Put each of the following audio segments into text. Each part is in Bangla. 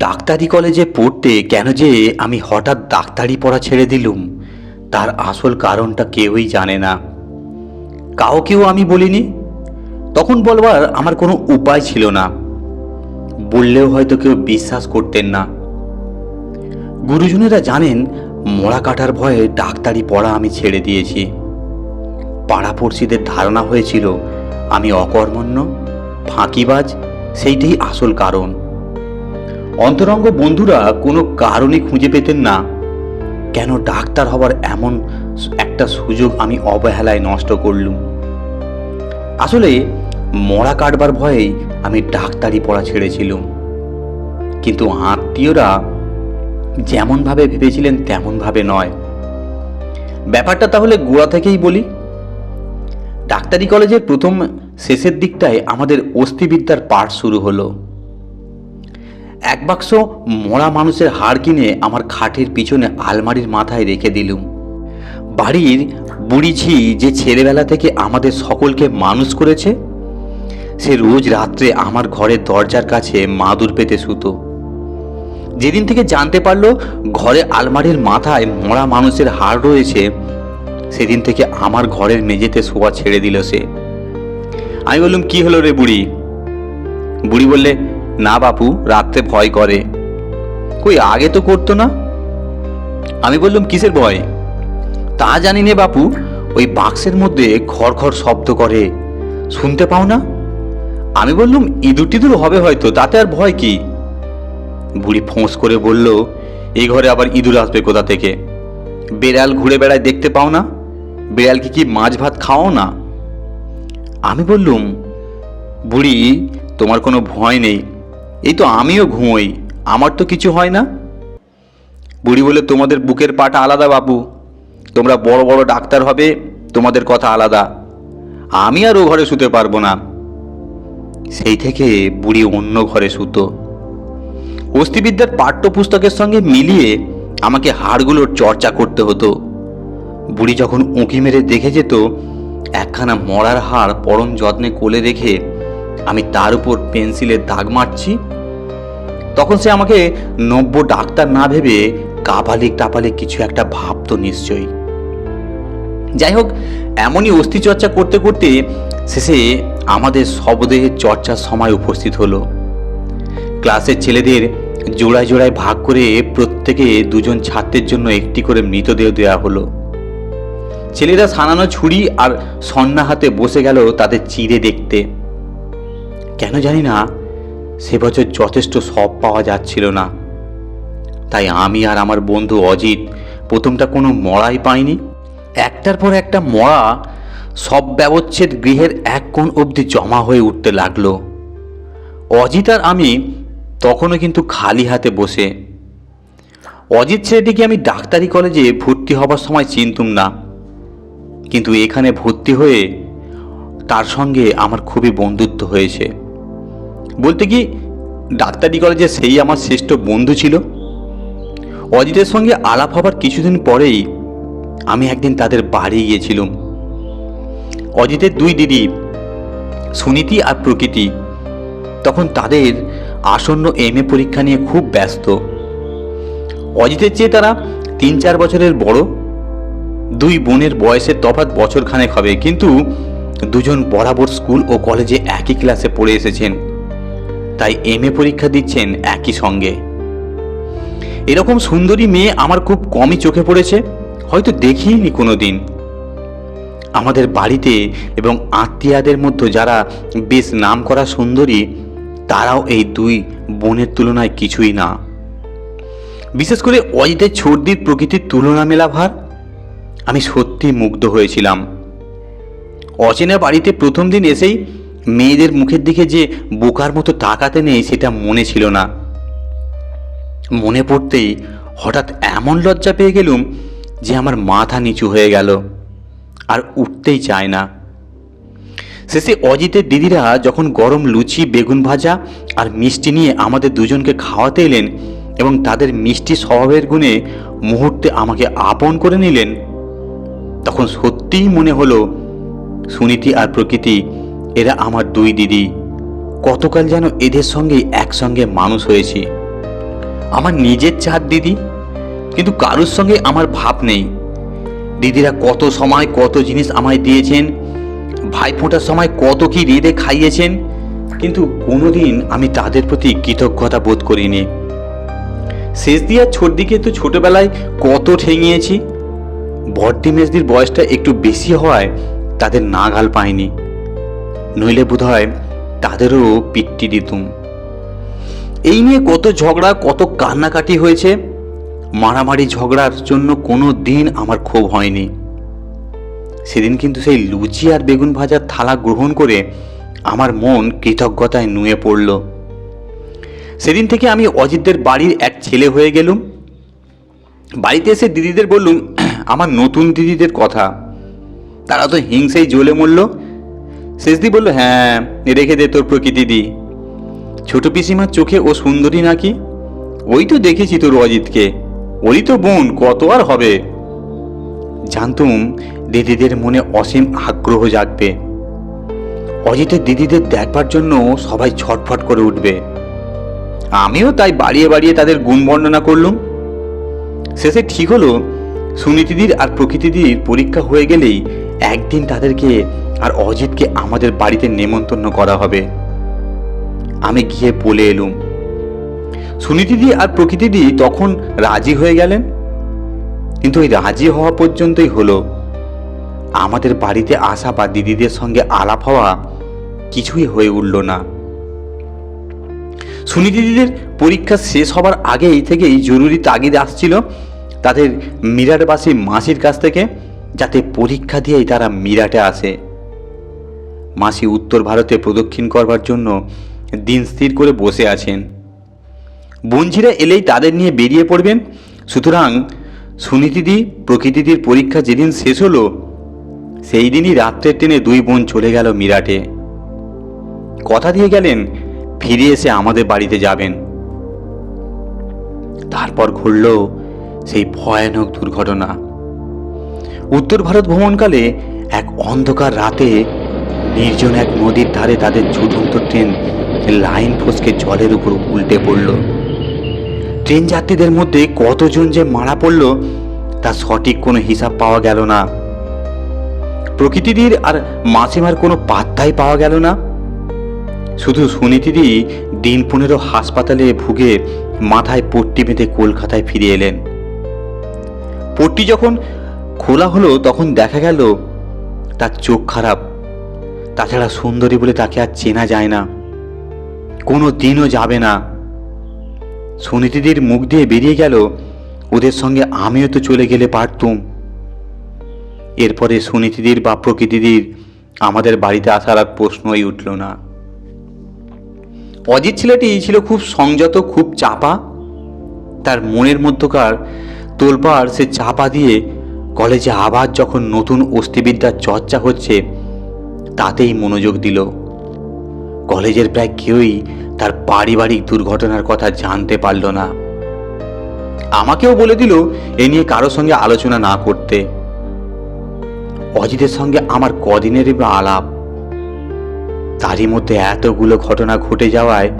ডাক্তারি কলেজে পড়তে কেন যে আমি হঠাৎ ডাক্তারি পড়া ছেড়ে দিলুম তার আসল কারণটা কেউই জানে না। কাউকেও আমি বলিনি। তখন বলবার আমার কোনো উপায় ছিল না, বললেও হয়তো কেউ বিশ্বাস করতেন না। গুরুজনেরা জানেন মরা কাটার ভয়ে ডাক্তারি পড়া আমি ছেড়ে দিয়েছি। পাড়াপড়শিদের ধারণা হয়েছিল আমি অকর্মণ্য, ফাঁকিবাজ, সেইটাই আসল কারণ। অন্তরঙ্গ বন্ধুরা কোনো কারণই খুঁজে পেতেন না কেন ডাক্তার হবার এমন একটা সুযোগ আমি অবহেলায় নষ্ট করলুম। আসলে মরা কাটবার ভয়েই আমি ডাক্তারি পড়া ছেড়েছিলুম, কিন্তু আত্মীয়রা যেমনভাবে ভেবেছিলেন তেমনভাবে নয়। ব্যাপারটা তাহলে গোড়া থেকেই বলি। ডাক্তারি কলেজের প্রথম শেষের দিকটায় আমাদের অস্থিবিদ্যার পাঠ শুরু হলো। এক বাক্স মরা মানুষের হাড় কিনে আমার খাটের পিছনে আলমারির মাথায় রেখে দিলুম। বাড়ির বুড়ি ঝি যে ছেলেবেলা থেকে আমাদের সকলকে মানুষ করেছে, সে রোজ রাত্রে আমার ঘরের দরজার কাছে মাদুর পেতে শুতো। যেদিন থেকে জানতে পারলো ঘরে আলমারির মাথায় মরা মানুষের হাড় রয়েছে, সেদিন থেকে আমার ঘরের মেঝেতে শোয়া ছেড়ে দিল সে। আমি বললাম, কি হলো রে বুড়ি? বুড়ি বললে, না বাপু, রাত্রে ভয় করে। কই, আগে তো করতো না। আমি বললাম, কিসের ভয়? তা জানি নে বাপু, ওই বাক্সের মধ্যে ঘর ঘর শব্দ করে, শুনতে পাও না? আমি বললাম, ইঁদুর টিঁদুর হবে হয়তো, তাতে আর ভয় কি? বুড়ি ফোঁস করে বলল, এই ঘরে আবার ইঁদুর আসবে কোথা থেকে? বেড়াল ঘুরে বেড়ায়, দেখতে পাও না? বেড়ালকে কি মাছ ভাত খাও না? আমি বললুম, বুড়ি, তোমার কোনো ভয় নেই, এই তো আমিও ঘুমোই, আমার তো কিছু হয় না। বুড়ি বলে, তোমাদের বুকের পাটা আলাদা বাপু, তোমরা বড় বড় ডাক্তার হবে, তোমাদের কথা আলাদা, আমি আর ও ঘরে শুতে পারবো না। সেই থেকে বুড়ি অন্য ঘরে শুতো। অস্থিবিদ্যার পাঠ্যপুস্তকের সঙ্গে মিলিয়ে আমাকে হাড়গুলোর চর্চা করতে হতো। বুড়ি যখন উঁকি মেরে দেখে যেত একখানা মরার হাড় পরম যত্নে কোলে রেখে আমি তার উপর পেন্সিলের দাগ মারছি, তখন সে আমাকে নব্য ডাক্তার না ভেবে কাপালিক টাপালিক কিছু একটা ভাবতো নিশ্চয়ই। যাই হোক, এমনই অস্থি চর্চা করতে করতে শেষে আমাদের শবদেহের চর্চার সময় উপস্থিত হলো। ক্লাসের ছেলেদের জোড়ায় জোড়ায় ভাগ করে প্রত্যেকে দুজন ছাত্রের জন্য একটি করে মৃতদেহ দেওয়া হলো। ছেলেরা সানানো ছুরি আর সন্না হাতে বসে গেল তাদের চিরে দেখতে। কেন জানি না সে বছর যথেষ্ট সব পাওয়া যাচ্ছিল না, তাই আমি আর আমার বন্ধু অজিত প্রথমটা কোনো মরাই পাইনি। একটার পর একটা মরা সব ব্যবচ্ছেদ গৃহের এক কোণ অবধি জমা হয়ে উঠতে লাগলো। অজিত আর আমি তখনও কিন্তু খালি হাতে বসে। অজিত ছেলেটিকে আমি ডাক্তারি কলেজে ভর্তি হবার সময় চিনতুম না, কিন্তু এখানে ভর্তি হয়ে তার সঙ্গে আমার খুবই বন্ধুত্ব হয়েছে। বলতে কি, ডাক্তারি কলেজে সেই আমার শ্রেষ্ঠ বন্ধু ছিল। অজিতের সঙ্গে আলাপ হবার কিছুদিন পরেই আমি একদিন তাদের বাড়ি গিয়েছিলাম। অজিতের দুই দিদি, সুনীতি আর প্রকৃতি, তখন তাদের আসন্ন এমএ পরীক্ষা নিয়ে খুব ব্যস্ত। অজিতের চেয়ে তারা 3-4 বছরের বড়। দুই বোনের বয়সের তফাৎ বছরখানেক হবে, কিন্তু দুজন বরাবর স্কুল ও কলেজে একই ক্লাসে পড়ে এসেছেন, তাই এমএ পরীক্ষা দিচ্ছেন একই সঙ্গে। এরকম সুন্দরী মেয়ে আমার খুব কমই চোখে পড়েছে, হয়তো দেখিনি কোনো দিন। আমাদের বাড়িতে এবং আত্মীয়াদের মধ্যে যারা বেশ নাম করা সুন্দরী, তারাও এই দুই বোনের তুলনায় কিছুই না। বিশেষ করে অজিতের ছর্দির প্রকৃতির তুলনা মেলা ভার, আমি সত্যি মুগ্ধ হয়েছিলাম। অচেনা বাড়িতে প্রথম দিন এসেই মেয়েদের মুখের দিকে যে বোকার মতো তাকাতে নেই সেটা মনে ছিল না। মনে পড়তেই হঠাৎ এমন লজ্জা পেয়ে গেলুম যে আমার মাথা নিচু হয়ে গেল, আর উঠতেই চায় না। শেষে অজিতের দিদিরা যখন গরম লুচি, বেগুন ভাজা আর মিষ্টি নিয়ে আমাদের দুজনকে খাওয়াতে এলেন এবং তাদের মিষ্টি স্বভাবের গুণে মুহূর্তে আমাকে আপন করে নিলেন, তখন সত্যিই মনে হলো সুনীতি আর প্রকৃতি এরা আমার দুই দিদি। কতকাল যেন এদের সঙ্গেই একসঙ্গে মানুষ হয়েছি। আমার নিজের 4 দিদি, কিন্তু কারোর সঙ্গে আমার ভাব নেই। দিদিরা কত সময় কত জিনিস আমায় দিয়েছেন, ভাইফোঁটার সময় কত কি রেঁধে খাইয়েছেন, কিন্তু কোনোদিন আমি তাদের প্রতি কৃতজ্ঞতা বোধ করিনি। শেষ দিয়ে ছোটদিকে তো ছোটবেলায় কত ঠেঙিয়েছি। বড়দি মেজদির বয়সটা একটু বেশি হওয়ায় তাদের নাগাল পাইনি, নইলে বোধহয় তাদেরও পিট্টি দিতুম। এই নিয়ে কত ঝগড়া, কত কান্নাকাটি হয়েছে। মারামারি ঝগড়ার জন্য কোনো দিন আমার ক্ষোভ হয়নি। সেদিন কিন্তু সেই লুচি আর বেগুন ভাজার থালা গ্রহণ করে আমার মন কৃতজ্ঞতায় নুয়ে পড়ল। সেদিন থেকে আমি অজিতদের বাড়ির এক ছেলে হয়ে গেলুম। বাড়িতে এসে দিদিদের বললুম আমার নতুন দিদিদের কথা। তারা তো হিংসেই জ্বলে মরল। শেষদি বলল, হ্যাঁ রেখে দে তোর প্রকৃতি দি। ছোট পিসিমার চোখে ও সুন্দরী নাকি? ওই তো দেখেছি তোর অজিতকে, ওরই তো বোন, কত আর হবে। জানতুম দিদিদের মনে অসীম আগ্রহ জাগবে। অজিতের দিদিদের দেখবার জন্য সবাই ছটফট করে উঠবে। আমিও তাই বাড়িয়ে বাড়িয়ে তাদের গুণ বর্ণনা করলুম। শেষে ঠিক হলো সুনীতিদির আর প্রকৃতিদির পরীক্ষা হয়ে গেলেই একদিন তাদেরকে আর অজিতকে আমাদের বাড়িতে নেমন্তন্ন করা হবে। আমি গিয়ে বলে এলুম। সুনীতিদি আর প্রকৃতিদি তখন রাজি হয়ে গেলেন, কিন্তু ওই রাজি হওয়া পর্যন্তই হলো। আমাদের বাড়িতে আসা বা দিদিদের সঙ্গে আলাপ হওয়া কিছুই হয়ে উঠল না। সুনীতিদিদের পরীক্ষা শেষ হবার আগেই থেকেই জরুরি তাগিদ আসছিল তাদের মিরাটবাসী মাসির কাছ থেকে, যাতে পরীক্ষা দিয়েই তারা মিরাটে আসে। মাসি উত্তর ভারতে প্রদক্ষিণ করবার জন্য দিন স্থির করে বসে আছেন। বোনঝিরা এলেই তাদের নিয়ে বেরিয়ে পড়বেন। সুতরাং সুনীতিদি প্রকৃতিদির পরীক্ষা যেদিন শেষ হলো সেই দিনই রাত্রের ট্রেনে 2 বোন চলে গেল মিরাটে। কথা দিয়ে গেলেন ফিরে এসে আমাদের বাড়িতে যাবেন। তারপর ঘটল সেই ভয়ানক দুর্ঘটনা। উত্তর ভারত ভ্রমণকালে এক অন্ধকার রাতে নির্জন এক নদীর ধারে তাদের ছুটন্ত ট্রেন লাইন ফসকে জলের উপর উল্টে পড়ল। ট্রেন যাত্রীদের মধ্যে কতজন যে মারা পড়ল তার সঠিক কোনো হিসাব পাওয়া গেল না। প্রকৃতিদির আর মাসিমার কোনো পাত্তাই পাওয়া গেল না। শুধু সুনীতিদি দিন 15 হাসপাতালে ভুগে মাথায় পট্টি বেঁধে কলকাতায় ফিরে এলেন। পট্টি যখন খোলা হলো তখন দেখা গেল তার চোখ খারাপ। তাছাড়া সুন্দরী বলে তাকে আর চেনা যায় না, কোনো দিনও যাবে না। সুনীতিদির মুখ দিয়ে বেরিয়ে গেল, ওদের সঙ্গে আমিও তো চলে গেলে পারতুম। এরপরে সুনীতিদির বা প্রকৃতিদির আমাদের বাড়িতে আসার আর প্রশ্নই উঠল না। অজিত ছেলেটি ছিল খুব সংযত, খুব চাপা। তার মনের মধ্যকার তোলপাড় সে চাপা দিয়ে কলেজে আবার যখন নতুন অস্থিবিদ্যার চর্চা হচ্ছে তাতেই মনোযোগ দিল। কলেজের প্রায় কেউই তার পারিবারিক দুর্ঘটনার কথা জানতে পারল না। আমাকেও বলে দিল এ নিয়ে কারোর সঙ্গে আলোচনা না করতে। অজিতের সঙ্গে আমার কদিনেরই বা আলাপ, তারই মধ্যে এতগুলো ঘটনা ঘটে যাওয়ায়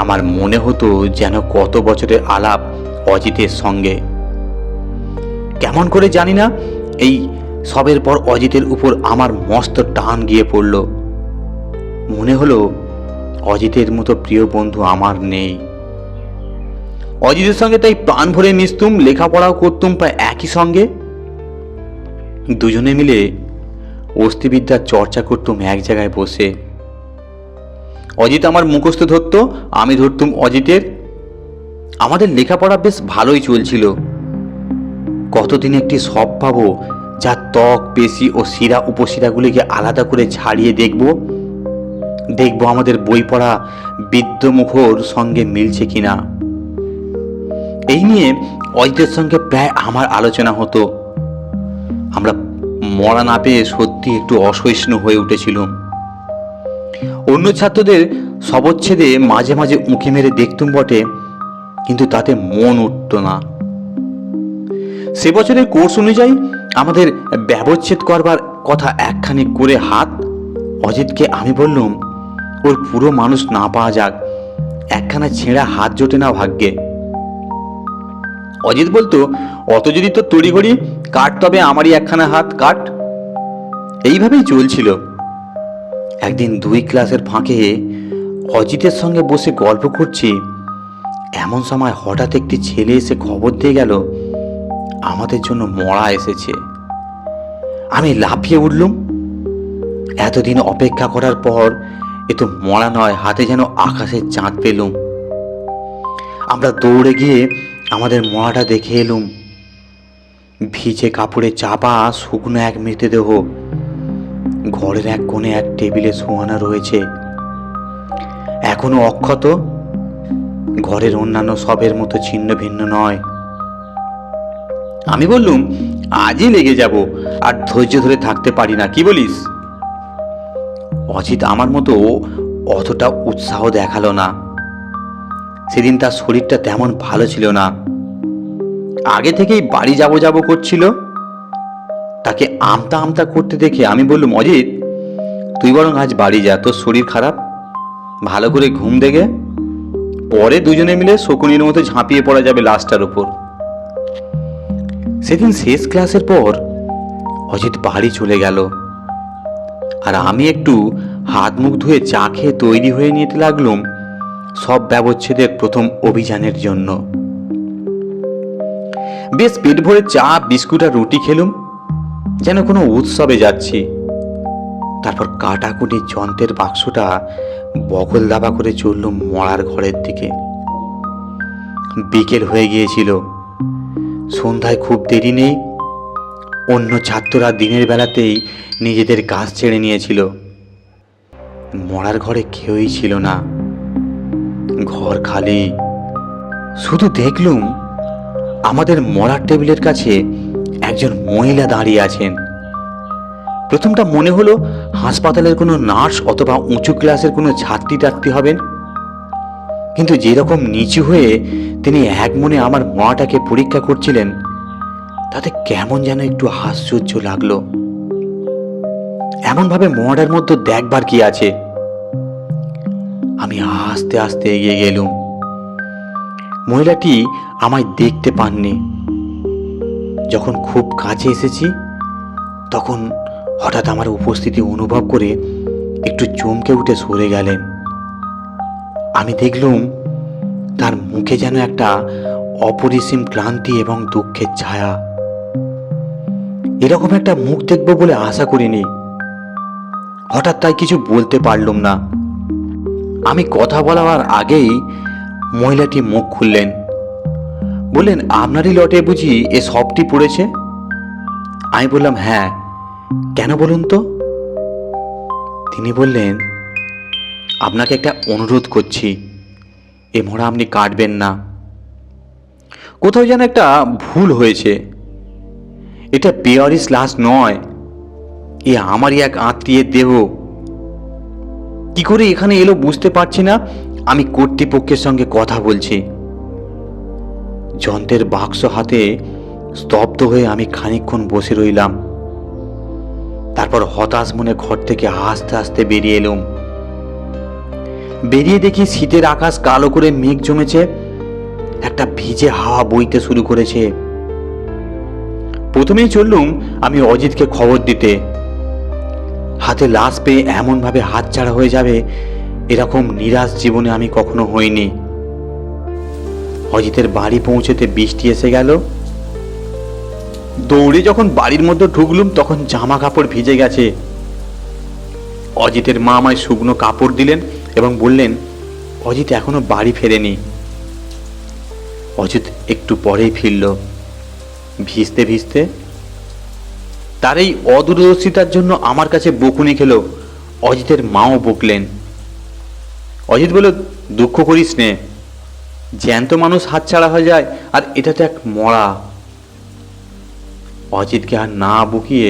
আমার মনে হতো যেন কত বছরের আলাপ অজিতের সঙ্গে। কেমন করে জানি না, এই সবের পর অজিতের উপর আমার মস্ত টান গিয়ে পড়ল। মনে হলো অজিতের মতো প্রিয় বন্ধু আমার নেই। অজিতের সঙ্গে তাই প্রাণ ভরে মিশতুম, লেখাপড়াও করতুম প্রায় একই সঙ্গে। দুজনে মিলে অস্থিবিদ্যার চর্চা করতুম এক জায়গায় বসে। অজিত আমার মুখস্থ ধরত, আমি ধরতুম অজিতের। আমাদের লেখাপড়া বেশ ভালোই চলছিল। কতদিন একটি সব পাবো যার ত্বক, পেশি ও শিরা উপশিরাগুলিকে আলাদা করে ছাড়িয়ে দেখব আমাদের বই পড়া বিদ্যমুখর সঙ্গে মিলছে কিনা। এই নিয়ে অজিতের সঙ্গে প্রায় আমার আলোচনা হতো। আমরা মরা না পেয়ে সত্যি একটু অসহিষ্ণু হয়ে উঠেছিলাম। অন্য ছাত্রদের শবচ্ছেদে মাঝে মাঝে উঁকি মেরে দেখতুম বটে, কিন্তু তাতে মন উঠত না। সে বছরের কোর্স অনুযায়ী আমাদের ব্যবচ্ছেদ করবার কথা একখানি করে হাত। অজিতকে আমি বললুম ওর পুরো মানুষ না পাওয়া যাক, একখানা ছেঁড়া হাত জোটে না ভাগ্যে। অজিত বলতো, অত যদি তোর তড়িঘড়ি, কাট তবে আমারই একখানা হাত কাট। এইভাবেই চলছিল। একদিন 2 ক্লাসের ফাঁকে অজিতের সঙ্গে বসে গল্প করছি, এমন সময় হঠাৎ একটি ছেলে এসে খবর দিয়ে গেল আমাদের জন্য মড়া এসেছে। আমি লাফিয়ে উঠলুম। এতদিন অপেক্ষা করার পর এ তো মড়া নয়, হাতে যেন আকাশের চাঁদ পেলুম। আমরা দৌড়ে গিয়ে আমাদের মড়াটা দেখে এলুম। ভিজে কাপড়ে চাপা শুকনো এক মৃতদেহ ঘরের এক কোণে এক টেবিলে শোয়ানো রয়েছে, এখনো অক্ষত। ঘরের অন্যান্য সবের মতো ছিন্ন ভিন্ন নয়। আমি বললুম, আজই লেগে যাব, আর ধৈর্য ধরে থাকতে পারি না, কি বলিস? অজিত আমার মতো অতটা উৎসাহ দেখালো না। সেদিন তার শরীরটা তেমন ভালো ছিল না, আগে থেকেই বাড়ি যাবো যাবো করছিল। তাকে আমতা আমতা করতে দেখে আমি বললুম, অজিত তুই বরং আজ বাড়ি যা, তোর শরীর খারাপ, ভালো করে ঘুম দেখে পরে দুজনে মিলে শকুনির মতো ঝাঁপিয়ে পড়া যাবে লাশটার উপর। সেদিন শেষ ক্লাসের পর অজিত বাড়ি চলে গেল, আর আমি একটু হাত মুখ ধুয়ে চা খেয়ে তৈরি হয়ে নিতে লাগলুম সব ব্যবচ্ছেদের প্রথম অভিযানের জন্য। বেশ পেট ভরে চা, বিস্কুট আর রুটি খেলুম, যেন কোনো উৎসবে যাচ্ছি। তারপর কাটাকুটি যন্ত্রের বাক্সটা বগল দাবা করে চললুম মরার ঘরের দিকে। বিকেল হয়ে গিয়েছিল, সন্ধ্যায় খুব দেরি নেই। অন্য ছাত্ররা দিনের বেলাতেই নিজেদের কাজ ছেড়ে নিয়েছিল। মরার ঘরে কেউই ছিল না, ঘর খালি। শুধু দেখলুম আমাদের মরার টেবিলের কাছে একজন মহিলা দাঁড়িয়ে আছেন। প্রথমটা মনে হলো হাসপাতালের কোনো নার্স অথবা উঁচু ক্লাসের কোনো ছাত্রী টাত্রী হবেন, কিন্তু যেরকম নিচু হয়ে তিনি এক মনে আমার মাটাকে পরীক্ষা করছিলেন, তাতে কেমন যেন একটু আশ্চর্য লাগলো। এমনভাবে মরার মধ্যে দেখবার কি আছে? আমি আস্তে আস্তে এগিয়ে গেলুম। মহিলাটি আমায় দেখতে পাননি। যখন খুব কাছে এসেছি, তখন হঠাৎ আমার উপস্থিতি অনুভব করে একটু চমকে উঠে সরে গেলেন। আমি দেখলুম তার মুখে যেন একটা অপরিসীম ক্লান্তি এবং দুঃখের ছায়া। এরকম একটা মুখ দেখব বলে আশা করিনি। হঠাৎ তাই কিছু বলতে পারলুম না। আমি কথা বলার আগেই মহিলাটি মুখ খুললেন, বললেন, আপনারই লটে বুঝি এ সবটি পড়েছে? আমি বললাম, হ্যাঁ, কেন বলুন তো? তিনি বললেন, আপনাকে একটা অনুরোধ করছি, এ মোড়া আপনি কাটবেন না। কোথাও যেন একটা ভুল হয়েছে। এটা বেয়ারিশ লাশ নয়, এ আমারই এক আত্মীয়ের দেহ। কি করে এখানে এলো বুঝতে পারছি না। আমি কর্তৃপক্ষের সঙ্গে কথা বলছি। যন্ত্রের বাক্স হাতে স্তব্ধ হয়ে আমি খানিকক্ষণ বসে রইলাম। তারপর হতাশ মনে ঘর থেকে আস্তে আস্তে বেরিয়ে এলুম। বেরিয়ে দেখি শীতের আকাশ কালো করে মেঘ জমেছে, একটা ভিজে হাওয়া বইতে শুরু করেছে। প্রথমেই চললুম আমি অজিতকে খবর দিতে। হাতে লাশ পেয়ে এমনভাবে হাতছাড়া হয়ে যাবে এরকম নিরাশ জীবনে আমি কখনো হইনি। অজিতের বাড়ি পৌঁছতে বৃষ্টি এসে গেল। দৌড়ে যখন বাড়ির মধ্যে ঢুকলুম, তখন জামা কাপড় ভিজে গেছে। অজিতের মা আমায় শুকনো কাপড় দিলেন এবং বললেন, অজিত এখনো বাড়ি ফেরেনি। অজিত একটু পরেই ফিরল, ভিজতে ভিজতে। তার এই অদূরদর্শিতার জন্য আমার কাছে বকুনি খেল। অজিতের মাও বকলেন। অজিত বলল, দুঃখ করিস নে, জ্যান্ত মানুষ হাতছাড়া হয়ে যায়, আর এটা তো এক মরা। অজিতকে আর না বকিয়ে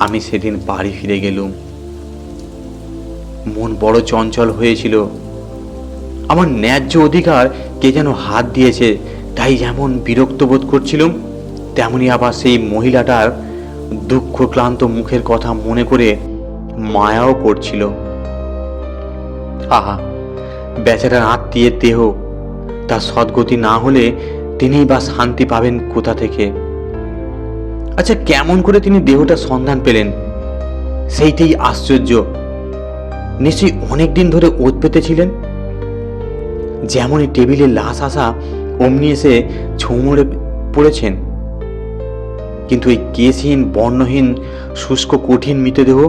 আমি সেদিন বাড়ি ফিরে গেলুম। মন বড় চঞ্চল হয়েছিল। আমার ন্যায্য অধিকার কে যেন হাত দিয়েছে, তাই যেমন বিরক্ত বোধ করছিলাম, তেমনি আবার সেই মহিলাটার দুঃখ ক্লান্ত মুখের কথা মনে করে মায়াও করছিল। আহা, বেচারার আত্মীয়ের দেহ, তার সদ্গতি না হলে তিনিই বা শান্তি পাবেন কোথা থেকে? আচ্ছা, কেমন করে তিনি দেহটা সন্ধান পেলেন সেইটাই আশ্চর্য। নিশ্চয়ই অনেক দিন ধরে ওত পেতেছিলেন। যেমনই টেবিলে লাশ আসা অমনি এসে ঝুমড়ে পড়েছেন। কিন্তু এই কেশহীন, বর্ণহীন, শুষ্ক, কঠিন মৃতদেহ,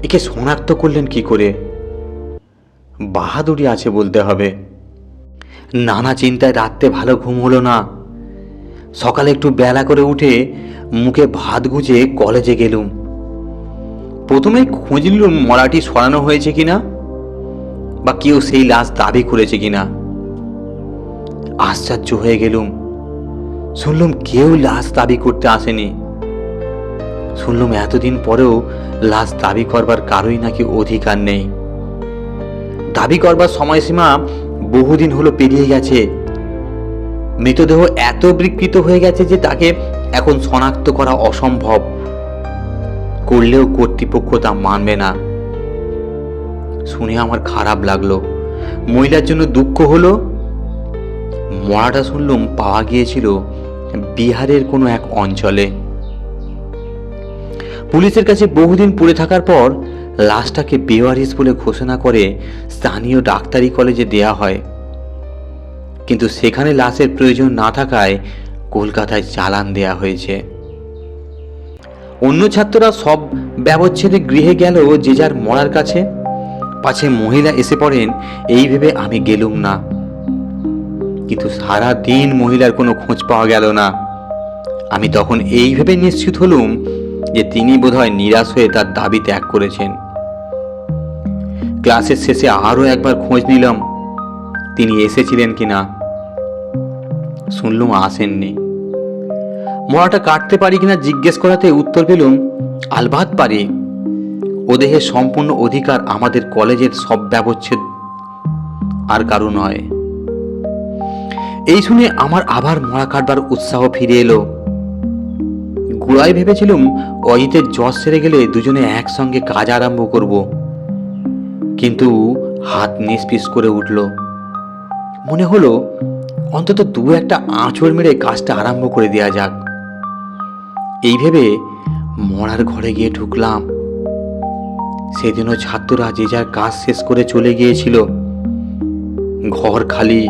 একে শনাক্ত করলেন কি করে? বাহাদুরি আছে বলতে হবে। নানা চিন্তায় রাত্রে ভালো ঘুম হলো না। সকালে একটু বেলা করে উঠে মুখে ভাত গুজে কলেজে গেলুম। প্রথমেই খোঁজ নিলুম মরাটি সরানো হয়েছে কিনা, বা কেউ সেই লাশ দাবি করেছে কিনা। আশ্চর্য হয়ে গেলুম, শুনলুম কেউ লাশ দাবি করতে আসেনি। শুনলুম এতদিন পরেও লাশ দাবি করবার কারোই নাকি অধিকার নেই। দাবি করবার সময়সীমা বহুদিন হলো পেরিয়ে গেছে। মৃতদেহ এত বিকৃত হয়ে গেছে যে তাকে এখন শনাক্ত করা অসম্ভব। করলেও কর্তৃপক্ষ তা মানবে না। শুনে আমার খারাপ লাগলো, মহিলার জন্য দুঃখ হলো। মরাটা শুনলুম পাওয়া গিয়েছিল বিহারের কোনো এক অঞ্চলে। পুলিশের কাছে বহুদিন পড়ে থাকার পর লাশটাকে বেওয়ারিশ বলে ঘোষণা করে স্থানীয় ডাক্তারি কলেজে দেয়া হয়। কিন্তু সেখানে লাশের প্রয়োজন না থাকায় কলকাতায় চালান দেয়া হয়েছে। অন্য ছাত্ররা সব ব্যবচ্ছেদে গৃহে গেল যে যার মরার কাছে, পাছে মহিলা এসে পড়েন এই ভেবে আমি গেলুম না। কিন্তু সারা দিন মহিলার কোনো খোঁজ পাওয়া গেল না। আমি তখন এই ভেবে নিশ্চিত হলুম যে তিনি বোধহয় নিরাশ হয়ে তার দাবি ত্যাগ করেছেন। ক্লাসের শেষে আরও একবার খোঁজ নিলাম তিনি এসেছিলেন কিনা। শুনলুম আসেননি। মরাটা কাটতে পারি কিনা জিজ্ঞেস করাতে উত্তর পেলুম, আলবাত পারি। ও দেহের সম্পূর্ণ অধিকার আমাদের কলেজের সব ব্যবচ্ছেদ, আর কারো নয়। এই শুনে আমার আবার মরা কাটবার উৎসাহ ফিরে এলো। গোড়ায় ভেবেছিলুম অজিতের জ্বর সেরে গেলে দুজনে একসঙ্গে কাজ আরম্ভ করব, কিন্তু হাত নিষ্পিস করে উঠল। মনে হলো অন্তত দু একটা আঁচড় মেরে কাজটা আরম্ভ করে দেওয়া যাক। এই ভেবে মরার ঘরে গিয়ে ঢুকলাম। সেদিনও ছাত্ররা যে যার কাজ শেষ করে চলে গিয়েছিল। ঘর খালি।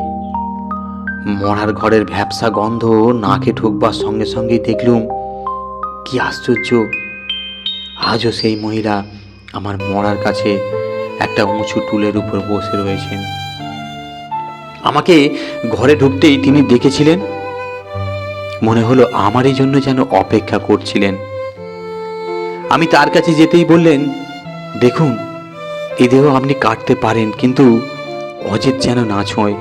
মরার ঘরের ভ্যাপসা গন্ধ নাকে ঢুকবার সঙ্গে সঙ্গেই দেখলুম কি আশ্চর্য, আজও সেই মহিলা আমার মরার কাছে একটা উঁচু টুলের উপর বসে রয়েছেন। আমাকে ঘরে ঢুকতেই তিনি দেখেছিলেন। মনে হলো আমারই জন্য যেন অপেক্ষা করছিলেন। আমি তার কাছে যেতেই বললেন, দেখুন, এ দেহ আপনি কাটতে পারেন, কিন্তু অজিত যেন না ছোঁয়।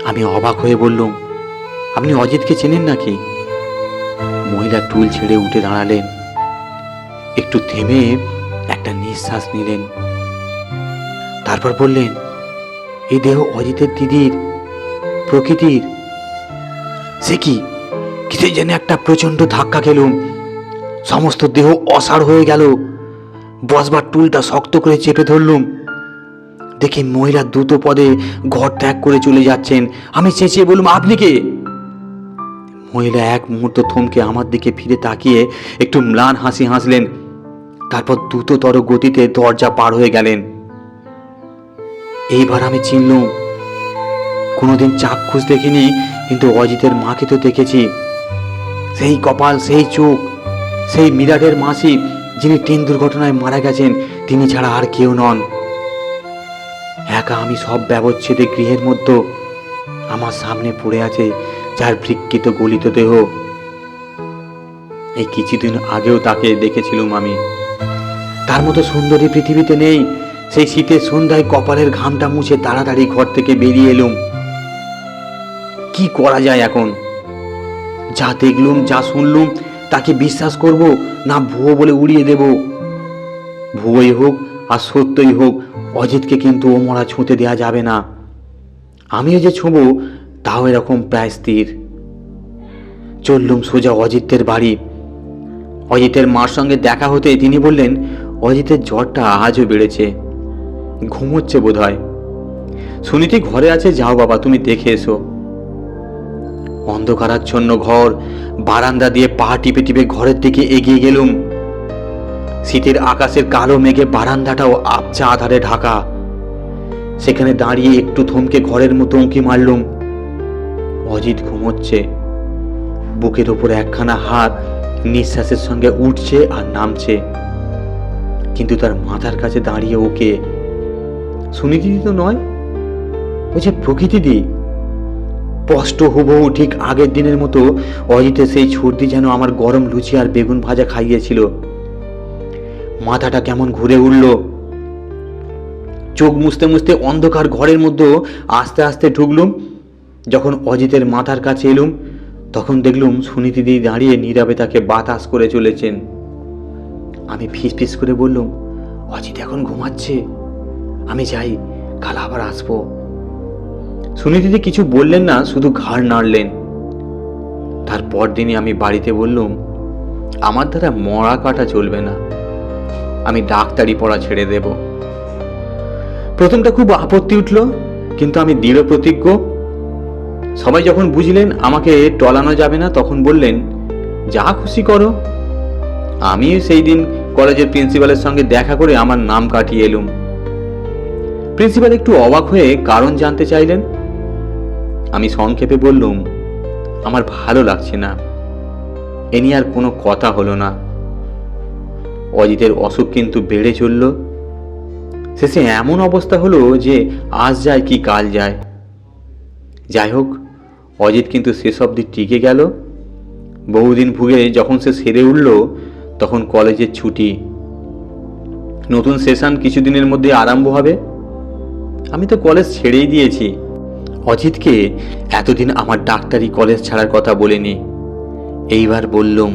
আমি অবাক হয়ে বললুম, আপনি অজিতকে চেনেন নাকি? মহিলা টুল ছেড়ে উঠে দাঁড়ালেন, একটু থেমে একটা নিঃশ্বাস নিলেন, তারপর বললেন, এই দেহ অজিতের দিদির, প্রকৃতির। সে কি? কিসে যেন একটা প্রচন্ড ধাক্কা খেলুম। সমস্ত দেহ অসাড় হয়ে গেল। বসবার টুলটা শক্ত করে চেপে ধরলুম। দেখি মহিলা দ্রুত পদে ঘর ত্যাগ করে চলে যাচ্ছেন। আমি চেঁচিয়ে বললাম, আপনি কে? মহিলা এক মুহূর্ত থমকে আমার দিকে ফিরে তাকিয়ে একটু ম্লান হাসি হাসলেন, তারপর দ্রুততর গতিতে দরজা পার হয়ে গেলেন। এইবার আমি চিনলুম, কোনোদিন চাক্ষুষ দেখিনি, কিন্তু অজিতের মাকে তো দেখেছি। সেই কপাল, সেই চোখ, সেই মিরাটের মাসি যিনি ট্রেন দুর্ঘটনায় মারা গেছেন, তিনি ছাড়া আর কেউ নন। একা আমি সব ব্যবচ্ছেদে গৃহের মধ্যে আমার সামনে পড়ে আছে যার বিকৃত গলিত দেহ। এই কিছুদিন আগেও তাকে দেখেছিলুম আমি। তার মতো সুন্দরী পৃথিবীতে নেই। সেই শীতের সন্ধ্যায় কপালের ঘামটা মুছে তাড়াতাড়ি ঘর থেকে বেরিয়ে এলুম। কি করা যায় এখন? যা দেখলুম, যা শুনলুম, তাকে বিশ্বাস করব না ভুয়ো বলে উড়িয়ে দেব? ভুয়োই হোক আর সত্যই হোক, অজিতকে কিন্তু ও মরা ছুঁতে দেওয়া যাবে না। আমিও যে ছুঁবো তাও এরকম প্রায় স্থির। চললুম সোজা অজিতের বাড়ি। অজিতের মার সঙ্গে দেখা হতে তিনি বললেন, অজিতের জ্বরটা আজও বেড়েছে, ঘুমোচ্ছে বোধ হয়। সুনীতি ঘরে আছে, যাও বাবা, তুমি দেখে এসো। অন্ধকারাচ্ছন্ন ঘর, বারান্দা দিয়ে পা টিপে টিপে ঘরের দিকে এগিয়ে গেলুম। শীতের আকাশের কালো মেঘে বারান্দাটাও আবছা আধারে ঢাকা। সেখানে দাঁড়িয়ে একটু থমকে ঘরের মতো উঁকি মারলুম। অজিত ঘুমোচ্ছে। বুকের ওপর একখানা হাত নিঃশ্বাসের সঙ্গে উঠছে আর নামছে, কিন্তু তার মাথার কাছে দাঁড়িয়ে ওকে সুনীতিদি তো নয়, ওই যে প্রকৃতিদি। স্পষ্ট হুবহু ঠিক আগের দিনের মতো অজিতের সেই ছর্দি যেন আমার গরম লুচি আর বেগুন ভাজা খাইয়েছিল। মাথাটা কেমন ঘুরে উঠল। চোখ মুছতে মুছতে অন্ধকার ঘরের মধ্যে আস্তে আস্তে ঢুকলুম। যখন অজিতের মাথার কাছে এলুম, তখন দেখলুম সুনীতিদি দাঁড়িয়ে নীরবে তাকে বাতাস করে চলেছেন। আমি ফিস করে বললুম, অজিত এখন ঘুমাচ্ছে, আমি যাই, কাল আবার আসবো। সুনীতিদি কিছু বললেন না, শুধু ঘাড় নাড়লেন। তারপর দিনই আমি বাড়িতে বললুম, আমার দ্বারা মরা কাটা চলবে না, আমি ডাক্তারি পড়া ছেড়ে দেব। প্রথমটা খুব আপত্তি উঠল, কিন্তু আমি দৃঢ় প্রতিজ্ঞ। সবাই যখন বুঝলেন আমাকে টলানো যাবে না, তখন বললেন, যা খুশি করো। আমি সেই দিন কলেজের প্রিন্সিপালের সঙ্গে দেখা করে আমার নাম কাটিয়ে এলুম। প্রিন্সিপাল একটু অবাক হয়ে কারণ জানতে চাইলেন। আমি সংক্ষেপে বললুম, আমার ভালো লাগছে না। এ নিয়ে আর কোনো কথা হলো না। অজিতের অসুখ কিন্তু বেড়ে চলল। শেষে এমন অবস্থা হলো যে আজ যায় কি কাল যায়। যাই হোক, অজিত কিন্তু শেষ অবধি টিকে গেল। বহুদিন ভুগে যখন সে সেরে উঠল, তখন কলেজের ছুটি। নতুন সেশন কিছুদিনের মধ্যে আরম্ভ হবে। আমি তো কলেজ ছেড়েই দিয়েছি। অজিতকে এতদিন আমার ডাক্তারি কলেজ ছাড়ার কথা বলিনি, এইবার বললুম।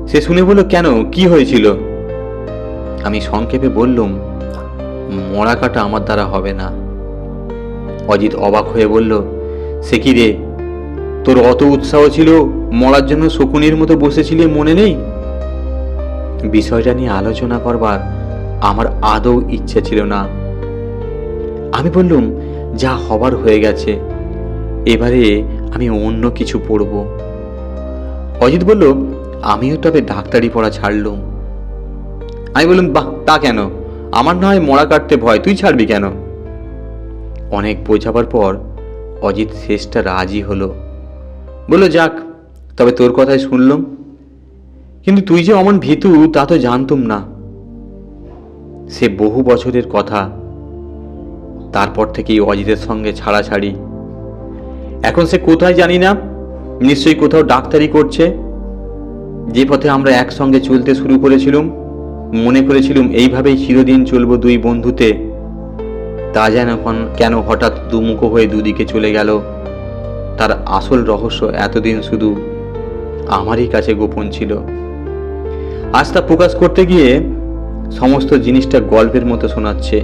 সে শুনে বলল, কেন, কি হয়েছিল? আমি সংক্ষেপে বললুম, মরা কাটা আমার দ্বারা হবে না। অজিত অবাক হয়ে বলল, সে কি রে, তোর অত উৎসাহ ছিল, মরার জন্য শকুনির মতো বসেছিলি, মনে নেই? বিষয়টা নিয়ে আলোচনা করবার আমার আদৌ ইচ্ছে ছিল না। আমি বললুম, যা হবার হয়ে গেছে, এবারে আমি অন্য কিছু পড়ব। অজিত বলল, আমিও তবে ডাক্তারি পড়া ছাড়লুম। আমি বললাম, বাহ, তা কেন? আমার না হয় মরা কাটতে ভয়, তুই ছাড়বি কেন? অনেক বোঝাবার পর অজিত শেষটা রাজি হলো। বলল, যাক, তবে তোর কথাই শুনলাম, কিন্তু তুই যে অমন ভীতু তা তো জানতুম না। সে বহু বছরের কথা। তারপর থেকেই অজিতের সঙ্গে ছাড়াছাড়ি। এখন সে কোথায় জানি না, নিশ্চয়ই কোথাও ডাক্তারি করছে। যে পথে আমরা একসঙ্গে চলতে শুরু করেছিলাম, মনে করেছিলাম এইভাবেই চিরদিন চলবো দুই বন্ধুতে, তা যেন কেন হঠাৎ দুমুখো হয়ে দুদিকে চলে গেল। তার আসল রহস্য এতদিন শুধু আমারই কাছে গোপন ছিল। আজ তা প্রকাশ করতে গিয়ে সমস্ত জিনিসটা গল্পের মতো শোনাচ্ছে।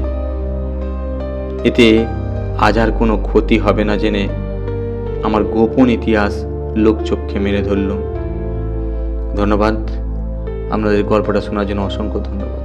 এতে আজ আর কোনো ক্ষতি হবে না জেনে আমার গোপন ইতিহাস লোকচক্ষে মেরে ধরল। ধন্যবাদ। আপনাদের গল্পটা শোনার জন্য অসংখ্য ধন্যবাদ।